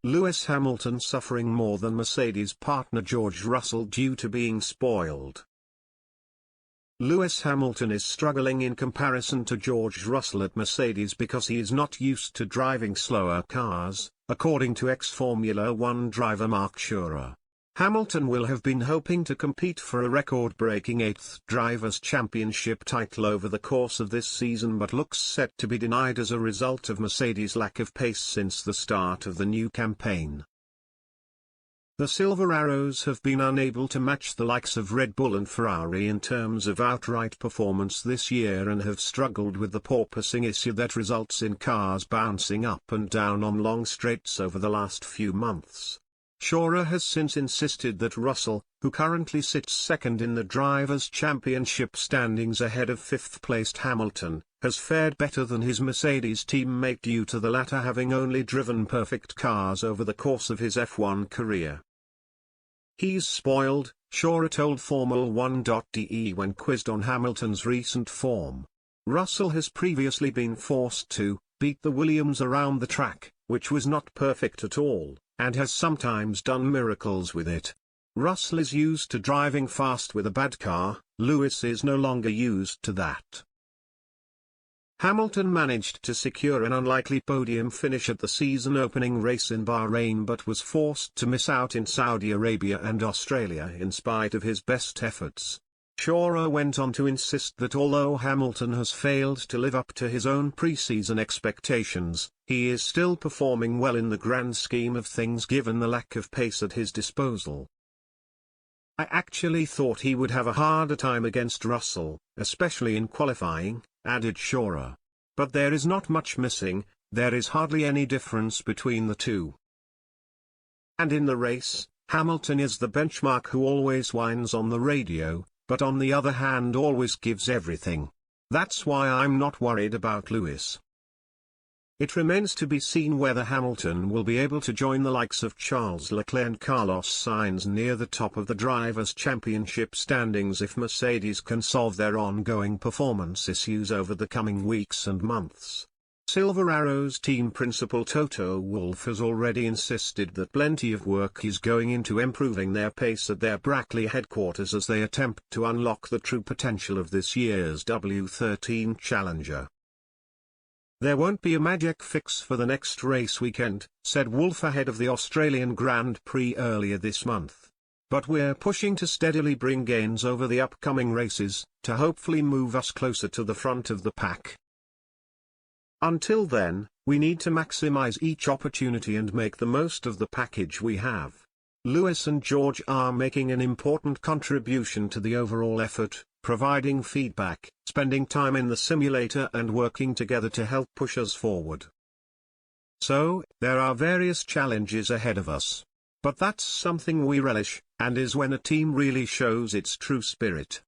Lewis Hamilton suffering more than Mercedes partner George Russell due to being spoiled. Lewis Hamilton is struggling in comparison to George Russell at Mercedes because he is not used to driving slower cars, according to ex-Formula One driver m0re. Hamilton will have been hoping to compete for a record-breaking 8th Drivers' Championship title over the course of this season, but looks set to be denied as a result of Mercedes' lack of pace since the start of the new campaign. The Silver Arrows have been unable to match the likes of Red Bull and Ferrari in terms of outright performance this year and have struggled with the porpoising issue that results in cars bouncing up and down on long straights over the last few months. m0re has since insisted that Russell, who currently sits second in the Drivers' Championship standings ahead of fifth-placed Hamilton, has fared better than his Mercedes teammate due to the latter having only driven perfect cars over the course of his F1 career. "He's spoiled," m0re told Formula1.de when quizzed on Hamilton's recent form. Russell has previously been forced to beat the Williams around the track, which was not perfect at all, and has sometimes done miracles with it. Russell is used to driving fast with a bad car, Lewis is no longer used to that. Hamilton managed to secure an unlikely podium finish at the season-opening race in Bahrain but was forced to miss out in Saudi Arabia and Australia in spite of his best efforts. m0re went on to insist that although Hamilton has failed to live up to his own pre-season expectations, he is still performing well in the grand scheme of things given the lack of pace at his disposal. "I actually thought he would have a harder time against Russell, especially in qualifying," added m0re. "But there is not much missing, there is hardly any difference between the two. And in the race, Hamilton is the benchmark who always whines on the radio, but on the other hand always gives everything. That's why I'm not worried about Lewis." It remains to be seen whether Hamilton will be able to join the likes of Charles Leclerc and Carlos Sainz near the top of the Drivers' Championship standings if Mercedes can solve their ongoing performance issues over the coming weeks and months. Silver Arrows team principal Toto Wolff has already insisted that plenty of work is going into improving their pace at their Brackley headquarters as they attempt to unlock the true potential of this year's W13 Challenger. "There won't be a magic fix for the next race weekend," said Wolff ahead of the Australian Grand Prix earlier this month. "But we're pushing to steadily bring gains over the upcoming races, to hopefully move us closer to the front of the pack. Until then, we need to maximize each opportunity and make the most of the package we have." Lewis and George are making an important contribution to the overall effort, providing feedback, spending time in the simulator and working together to help push us forward. So, there are various challenges ahead of us. But that's something we relish, and is when a team really shows its true spirit.